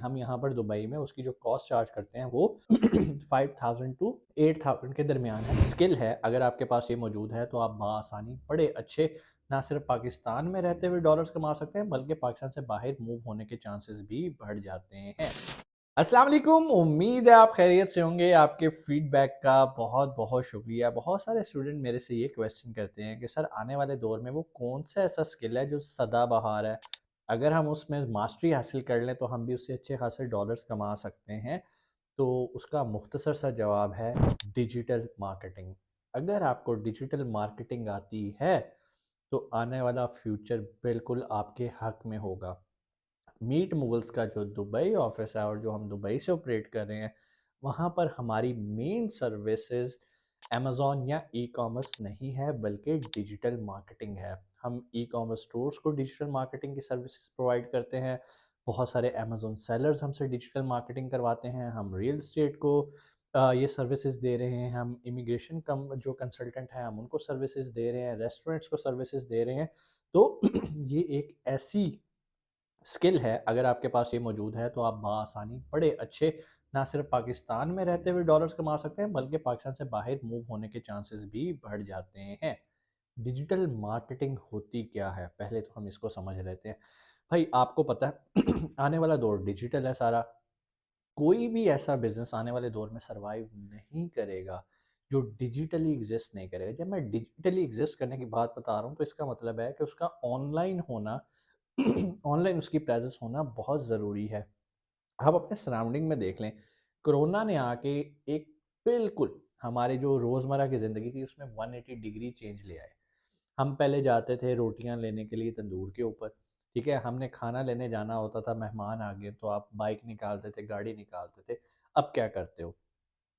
हम यहाँ पर दुबई में उसकी जो कॉस्ट चार्ज करते हैं वो 5000 टू 8000 के दरमियान है। स्किल है, अगर आपके पास ये मौजूद है तो आप बआसानी बड़े अच्छे ना सिर्फ पाकिस्तान में रहते हुए डॉलर्स कमा सकते हैं, बल्कि पाकिस्तान से बाहर मूव होने के चांसेस भी बढ़ जाते हैं। अस्सलाम वालेकुम, उम्मीद है आप खैरियत से होंगे। आपके फीडबैक का बहुत बहुत शुक्रिया। बहुत सारे स्टूडेंट मेरे से ये क्वेश्चन करते हैं कि सर आने वाले दौर में वो कौन सा ऐसा स्किल है जो सदाबहार है, अगर हम उसमें मास्टरी हासिल कर लें तो हम भी उससे अच्छे खासे डॉलर्स कमा सकते हैं। तो उसका मुख्तसर सा जवाब है डिजिटल मार्केटिंग। अगर आपको डिजिटल मार्केटिंग आती है तो आने वाला फ्यूचर बिल्कुल आपके हक में होगा। मीट मुगल्स का जो दुबई ऑफिस है और जो हम दुबई से ऑपरेट कर रहे हैं, वहाँ पर हमारी मेन सर्विसेज अमेज़ॉन या ई कॉमर्स नहीं है, बल्कि डिजिटल मार्केटिंग है। हम ई कॉमर्स स्टोर्स को डिजिटल मार्केटिंग की सर्विसेज प्रोवाइड करते हैं। बहुत सारे अमेज़ॉन सेलर्स हमसे डिजिटल मार्केटिंग करवाते हैं। हम रियल एस्टेट को ये सर्विसेज दे रहे हैं। हम इमिग्रेशन कम जो कंसल्टेंट हैं हम उनको सर्विसेज दे रहे हैं। रेस्टोरेंट्स को सर्विसेज दे रहे हैं। तो ये एक ऐसी स्किल है, अगर आपके पास ये मौजूद है तो आप बआसानी बड़े अच्छे ना सिर्फ पाकिस्तान में रहते हुए डॉलर्स कमा सकते हैं, बल्कि पाकिस्तान से बाहर मूव होने के चांसेस भी बढ़ जाते हैं। डिजिटल मार्केटिंग होती क्या है, पहले तो हम इसको समझ लेते हैं। भाई आपको पता है आने वाला दौर डिजिटल है सारा। कोई भी ऐसा बिजनेस आने वाले दौर में सरवाइव नहीं करेगा जो डिजिटली एग्जिस्ट नहीं करेगा। जब मैं डिजिटली एग्जिस्ट करने की बात बता रहा हूँ तो इसका मतलब है कि उसका ऑनलाइन होना ऑनलाइन उसकी प्रेजेंस होना बहुत ज़रूरी है। आप अपने सराउंडिंग में देख लें, कोरोना ने आके एक बिल्कुल हमारे जो रोज़मर्रा की ज़िंदगी थी उसमें 180 डिग्री चेंज ले आए। हम पहले जाते थे रोटियां लेने के लिए तंदूर के ऊपर, ठीक है, हमने खाना लेने जाना होता था, मेहमान आ गए तो आप बाइक निकालते थे, गाड़ी निकालते थे। अब क्या करते हो,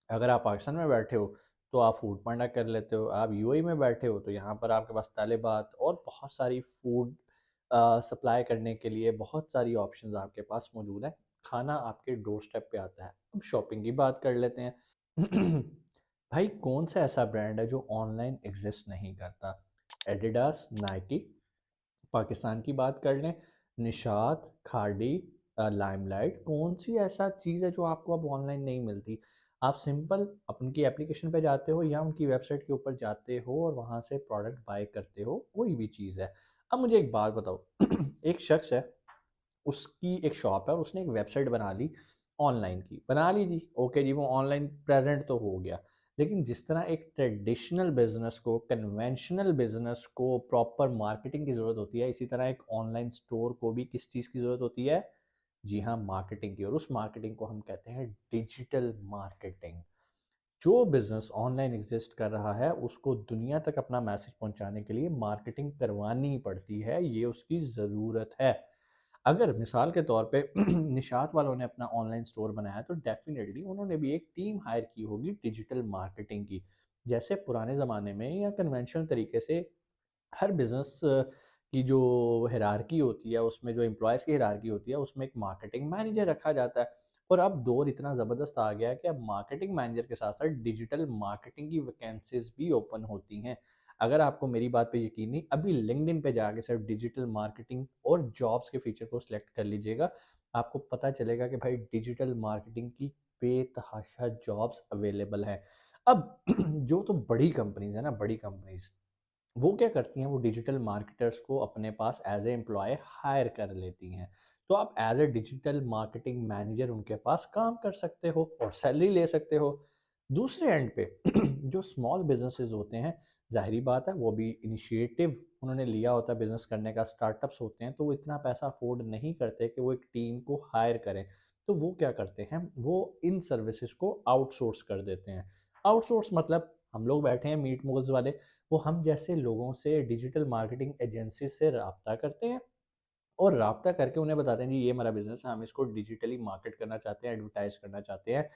अगर आप पाकिस्तान में बैठे हो तो आप फूड पांडा कर लेते हो, आप यूएई में बैठे हो तो यहाँ पर आपके पास तालिबात और बहुत सारी फूड सप्लाई करने के लिए बहुत सारी ऑप्शंस आपके पास मौजूद हैं। खाना आपके डोर स्टेप पे आता है। अब शॉपिंग की बात कर लेते हैं। भाई कौन सा ऐसा ब्रांड है जो ऑनलाइन एग्जिस्ट नहीं करता? Adidas, Nike. पाकिस्तान की बात कर लें, निशात, खाड़ी, लाइमलाइट। कौन सी ऐसा चीज़ है जो आपको अब ऑनलाइन नहीं मिलती? आप सिंपल उनकी एप्लीकेशन पे जाते हो या उनकी वेबसाइट के ऊपर जाते हो और वहाँ से प्रोडक्ट बाय करते हो, कोई भी चीज़ है। अब मुझे एक बात बताओ, एक शख्स है, उसकी एक शॉप है और उसने एक वेबसाइट बना ली, ऑनलाइन की बना ली जी, ओके जी, वो ऑनलाइन प्रेजेंट तो हो गया। लेकिन जिस तरह एक ट्रेडिशनल बिजनेस को, कन्वेंशनल बिजनेस को प्रॉपर मार्केटिंग की ज़रूरत होती है, इसी तरह एक ऑनलाइन स्टोर को भी किस चीज़ की ज़रूरत होती है? जी हाँ, मार्केटिंग की। और उस मार्केटिंग को हम कहते हैं डिजिटल मार्केटिंग। जो बिजनेस ऑनलाइन एग्जिस्ट कर रहा है उसको दुनिया तक अपना मैसेज पहुंचाने के लिए मार्केटिंग करवानी पड़ती है, ये उसकी ज़रूरत है। अगर मिसाल के तौर पे निशात वालों ने अपना ऑनलाइन स्टोर बनाया तो डेफिनेटली उन्होंने भी एक टीम हायर की होगी डिजिटल मार्केटिंग की। जैसे पुराने ज़माने में या कन्वेंशनल तरीके से हर बिजनेस की जो हायरार्की होती है, उसमें जो एम्प्लॉयज़ की हायरार्की होती है, उसमें एक मार्केटिंग मैनेजर रखा जाता है। और अब दौर इतना ज़बरदस्त आ गया है कि अब मार्केटिंग मैनेजर के साथ साथ डिजिटल मार्केटिंग की वैकेंसीज भी ओपन होती हैं। अगर आपको मेरी बात पे यकीन नहीं, अभी लिंक्डइन पे जाके सिर्फ डिजिटल मार्केटिंग और जॉब्स के फीचर को सिलेक्ट कर लीजिएगा। आपको पता चलेगा कि भाई डिजिटल मार्केटिंग की बेतहाशा जॉब्स अवेलेबल है। अब जो तो बड़ी कंपनीज है ना, बड़ी कंपनीज वो क्या करती हैं, वो डिजिटल मार्केटर्स को अपने पास एज ए एम्प्लॉय हायर कर लेती हैं। तो आप as a digital marketing manager उनके पास काम कर सकते हो और सैलरी ले सकते हो। दूसरे एंड पे जो स्मॉल बिजनेसेस होते हैं, जाहिर बात है वो भी इनिशिएटिव उन्होंने लिया होता है बिजनेस करने का, स्टार्टअप्स होते हैं, तो वो इतना पैसा अफोर्ड नहीं करते कि वो एक टीम को हायर करें। तो वो क्या करते हैं, वो इन सर्विसेज को आउटसोर्स कर देते हैं। आउटसोर्स मतलब हम लोग बैठे हैं मीट मोल्स वाले, वो हम जैसे लोगों से डिजिटल मार्केटिंग एजेंसी से रब्ता करते हैं और रब्ता करके उन्हें बताते हैं जी ये हमारा बिजनेस है, हम इसको डिजिटली मार्केट करना चाहते हैं, एडवर्टाइज करना चाहते हैं।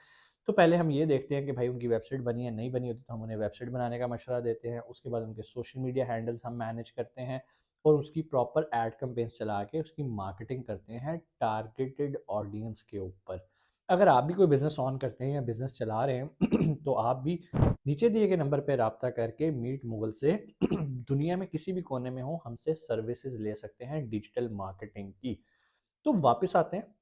तो पहले हम ये देखते हैं कि भाई उनकी वेबसाइट बनी है, नहीं बनी होती तो हम उन्हें वेबसाइट बनाने का मशवरा देते हैं। उसके बाद उनके सोशल मीडिया हैंडल्स हम मैनेज करते हैं और उसकी प्रॉपर एड कैंपेन्स चला के उसकी मार्केटिंग करते हैं टारगेटेड ऑडियंस के ऊपर। अगर आप भी कोई बिजनेस ऑन करते हैं या बिजनेस चला रहे हैं तो आप भी नीचे दिए गए नंबर पर रब्ता करके मीट मुगल से दुनिया में किसी भी कोने में हो हमसे सर्विसेज ले सकते हैं डिजिटल मार्केटिंग की। तो वापस आते हैं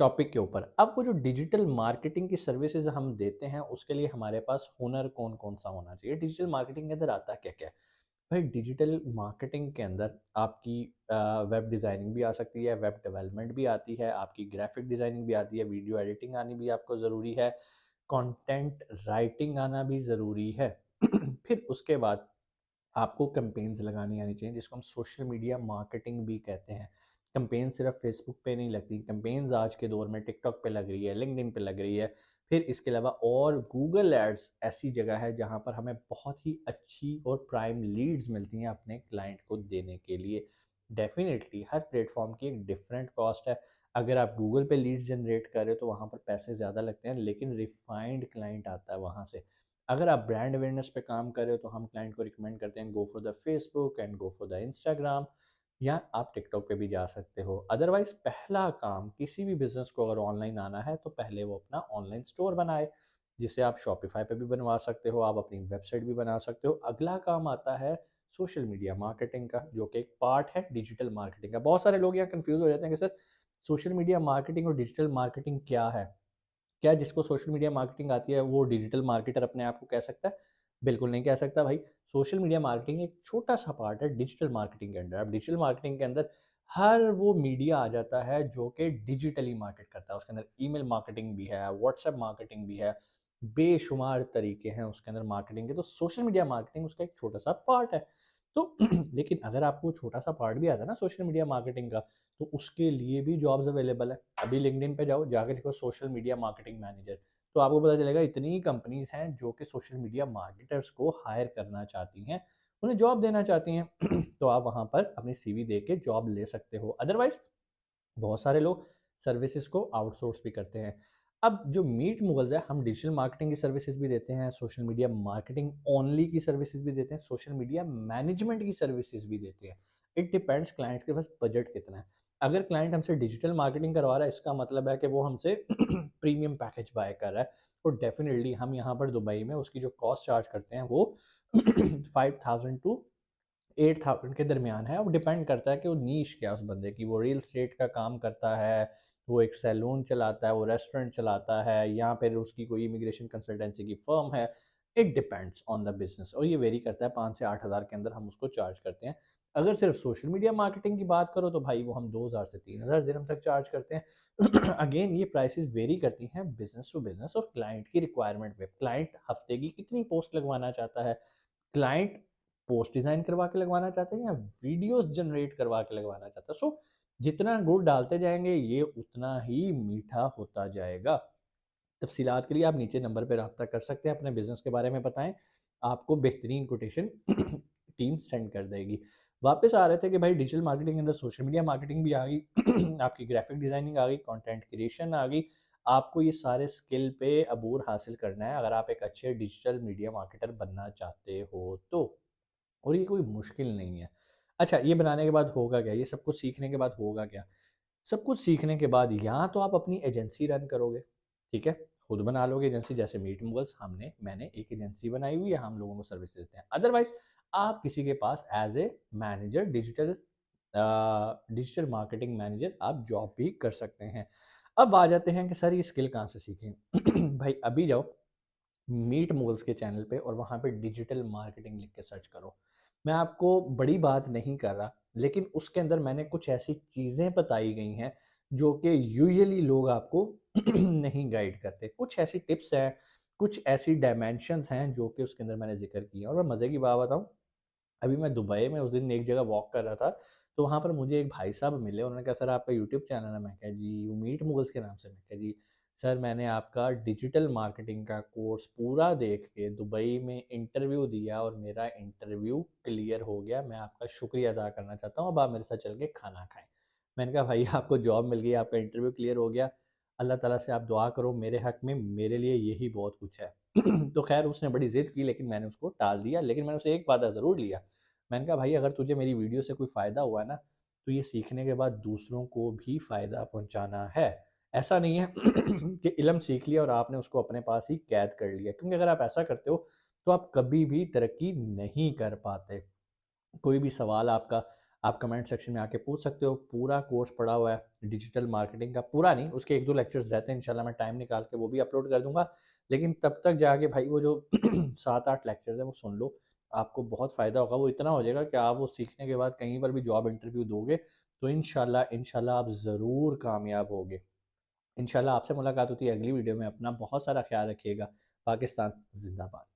टॉपिक के ऊपर। अब वो जो डिजिटल मार्केटिंग की सर्विसेज़ हम देते हैं, उसके लिए हमारे पास हुनर कौन-कौन सा होना चाहिए? डिजिटल मार्केटिंग के अंदर आता क्या-क्या है? भाई डिजिटल मार्केटिंग के अंदर आपकी वेब डिज़ाइनिंग भी आ सकती है, वेब डेवलपमेंट भी आती है, आपकी ग्राफ़िक डिज़ाइनिंग भी आती है, वीडियो एडिटिंग आनी भी आपको ज़रूरी है, कंटेंट राइटिंग आना भी ज़रूरी है। फिर उसके बाद आपको कैंपेन्स लगानी आनी चाहिए जिसको हम सोशल मीडिया मार्केटिंग भी कहते हैं। कैंपेन सिर्फ फेसबुक पे नहीं लगती, कैंपेन्स आज के दौर में टिकटॉक पे लग रही है, लिंक्डइन पे लग रही है। फिर इसके अलावा और गूगल एड्स ऐसी जगह है जहाँ पर हमें बहुत ही अच्छी और प्राइम लीड्स मिलती हैं अपने क्लाइंट को देने के लिए। डेफ़िनेटली हर प्लेटफ़ॉर्म की एक डिफरेंट कॉस्ट है। अगर आप गूगल पे लीड्स जनरेट कर रहे हो तो वहाँ पर पैसे ज़्यादा लगते हैं, लेकिन रिफाइंड क्लाइंट आता है वहाँ से। अगर आप ब्रांड अवेयरनेस पे काम कर रहे हो तो हम क्लाइंट को रिकमेंड करते हैं go for the Facebook and go for the Instagram, या आप टिकटॉक पे भी जा सकते हो। अदरवाइज पहला काम किसी भी बिजनेस को अगर ऑनलाइन आना है तो पहले वो अपना ऑनलाइन स्टोर बनाए, जिसे आप शॉपिफाई पे भी बनवा सकते हो, आप अपनी वेबसाइट भी बना सकते हो। अगला काम आता है सोशल मीडिया मार्केटिंग का, जो कि एक पार्ट है डिजिटल मार्केटिंग का। बहुत सारे लोग यहाँ कंफ्यूज हो जाते हैं कि सर सोशल मीडिया मार्केटिंग और डिजिटल मार्केटिंग क्या है? क्या जिसको सोशल मीडिया मार्केटिंग आती है वो डिजिटल मार्केटर अपने आप को कह सकता है? बिल्कुल नहीं कह सकता भाई। सोशल मीडिया मार्केटिंग एक छोटा-सा पार्ट है डिजिटल मार्केटिंग के अंडर। अब डिजिटल मार्केटिंग के अंदर हर वो मीडिया आ जाता है जो कि डिजिटली मार्केट करता है। उसके अंदर ईमेल मार्केटिंग भी है, व्हाट्सएप मार्केटिंग भी है, बेशुमार तरीके हैं उसके अंदर मार्केटिंग के। तो सोशल मीडिया मार्केटिंग उसका एक छोटा-सा पार्ट है। तो लेकिन अगर आपको छोटा-सा पार्ट भी आता है ना सोशल मीडिया मार्केटिंग का, तो उसके लिए भी जॉब्स अवेलेबल है। अभी लिंक्डइन पे जाओ, जाके देखो सोशल मीडिया मार्केटिंग मैनेजर, तो आपको पता चलेगा इतनी कंपनीज़ हैं जो कि सोशल मीडिया मार्केटर्स को हायर करना चाहती हैं, उन्हें जॉब देना चाहती हैं। तो आप वहाँ पर अपनी सीवी दे के जॉब ले सकते हो। अदरवाइज़ बहुत सारे लोग सर्विसेज को आउटसोर्स भी करते हैं। अब जो मीट मुगल्स है, हम डिजिटल मार्केटिंग की सर्विसेज भी देते हैं, सोशल मीडिया मार्केटिंग ओनली की सर्विसेज भी देते हैं, सोशल मीडिया मैनेजमेंट की सर्विसेज भी देते हैं। इट डिपेंड्स क्लाइंट के पास बजट कितना है। अगर क्लाइंट हमसे डिजिटल मार्केटिंग करवा रहा है, इसका मतलब है कि वो हमसे प्रीमियम पैकेज बाय कर रहा है। और डेफिनेटली हम यहाँ पर दुबई में उसकी जो कॉस्ट चार्ज करते हैं वो 5000 टू 8000 के दरमियान है। अब डिपेंड करता है कि वो नीश क्या है उस बंदे की, वो रियल एस्टेट का काम करता है, वो एक सैलून चलाता है, वो रेस्टोरेंट चलाता है, या फिर उसकी कोई इमिग्रेशन कंसल्टेंसी की फर्म है। It depends on the business और ये वेरी करता है। 5 से 8 हज़ार के अंदर हम उसको चार्ज करते हैं। अगर सिर्फ सोशल मीडिया मार्केटिंग की बात करो तो भाई वो हम 2000 से 3000 दिरहम तक चार्ज करते हैं। अगेन ये प्राइसेस वेरी करती हैं बिजनेस टू बिजनेस और क्लाइंट की रिक्वायरमेंट पे। क्लाइंट हफ्ते की कितनी पोस्ट लगवाना चाहता है, क्लाइंट पोस्ट डिज़ाइन करवा के लगवाना चाहते हैं या वीडियोज़ जनरेट करवा के लगवाना चाहता है। सो जितना गुड़ डालते जाएँगे ये उतना ही मीठा होता जाएगा। तफ़सीलात के लिए आप नीचे नंबर पे राब्ता कर सकते हैं, अपने बिज़नेस के बारे में बताएँ, आपको बेहतरीन कोटेशन टीम सेंड कर देगी। वापस आ रहे थे कि भाई डिजिटल मार्केटिंग के अंदर सोशल मीडिया मार्केटिंग भी आ गई, आपकी ग्राफ़िक डिज़ाइनिंग आ गई, कंटेंट क्रिएशन आ गई। आपको ये सारे स्किल पे अबूर हासिल करना है अगर आप एक अच्छे डिजिटल मीडिया मार्केटर बनना चाहते हो तो। और ये कोई मुश्किल नहीं है। अच्छा, ये बनाने के बाद होगा क्या? ये सब कुछ सीखने के बाद होगा क्या? सब कुछ सीखने के बाद या तो आप अपनी एजेंसी रन करोगे, ठीक है? खुद बना लोगे एजेंसी, जैसे मीट मूवर्स मैंने एक एजेंसी बनाई हुई है, हम लोगों को सर्विस देते हैं। अदरवाइज़ आप किसी के पास as a manager digital marketing manager आप जॉब भी कर सकते हैं। अब आ जाते हैं कि सर ये स्किल कहाँ से सीखें? भाई अभी जाओ मीट मूल्स के चैनल पे और वहाँ पे डिजिटल मार्केटिंग लिख के सर्च करो। मैं आपको बड़ी बात नहीं कर रहा, लेकिन उसके अंदर मैंने कुछ ऐसी चीज़ें बताई गई हैं जो कि यूजुअली लोग आपको नहीं गाइड करते। कुछ ऐसी टिप्स हैं, कुछ ऐसी डायमेंशंस हैं जो कि उसके अंदर मैंने ज़िक्र की हैं। और मैं मज़े की बात बताऊँ, अभी मैं दुबई में उस दिन एक जगह वॉक कर रहा था, तो वहाँ पर मुझे एक भाई साहब मिले। उन्होंने कहा, "सर आपका यूट्यूब चैनल है?" मैं कहा, "जी।" "वो मीट मुगल्स के नाम से?" मैं कहा, "जी।" "सर मैंने आपका डिजिटल मार्केटिंग का कोर्स पूरा देख के दुबई में इंटरव्यू दिया और मेरा इंटरव्यू क्लियर हो गया। मैं आपका शुक्रिया अदा करना चाहता हूँ, अब आप मेरे साथ चल के खाना खाएँ।" मैंने कहा, "भाई आपको जॉब मिल गई, आपका इंटरव्यू क्लियर हो गया। अल्लाह ताला से आप दुआ करो मेरे हक़ में, मेरे लिए यही बहुत कुछ है।" तो ख़ैर उसने बड़ी ज़िद की लेकिन मैंने उसको टाल दिया, लेकिन मैंने उससे एक वादा ज़रूर लिया। मैंने कहा, भाई अगर तुझे मेरी वीडियो से कोई फ़ायदा हुआ है ना, तो ये सीखने के बाद दूसरों को भी फ़ायदा पहुँचाना है। ऐसा नहीं है कि इल्म सीख लिया और आपने उसको अपने पास ही कैद कर लिया, क्योंकि अगर आप ऐसा करते हो तो आप कभी भी तरक्की नहीं कर पाते। कोई भी सवाल आपका आप कमेंट सेक्शन में आके पूछ सकते हो। पूरा कोर्स पड़ा हुआ है डिजिटल मार्केटिंग का, पूरा नहीं, उसके 1-2 लेक्चर्स रहते हैं, इंशाल्लाह मैं टाइम निकाल के वो भी अपलोड कर दूँगा। लेकिन तब तक जाके भाई वो जो 7-8 लेक्चर्स हैं वो सुन लो, आपको बहुत फ़ायदा होगा। वो इतना हो जाएगा कि आप वो सीखने के बाद कहीं पर भी जॉब इंटरव्यू दोगे तो इंशाल्लाह आप ज़रूर कामयाब होगे। इंशाल्लाह आपसे मुलाकात होती है अगली वीडियो में। अपना बहुत सारा ख्याल रखिएगा। पाकिस्तान ज़िंदाबाद।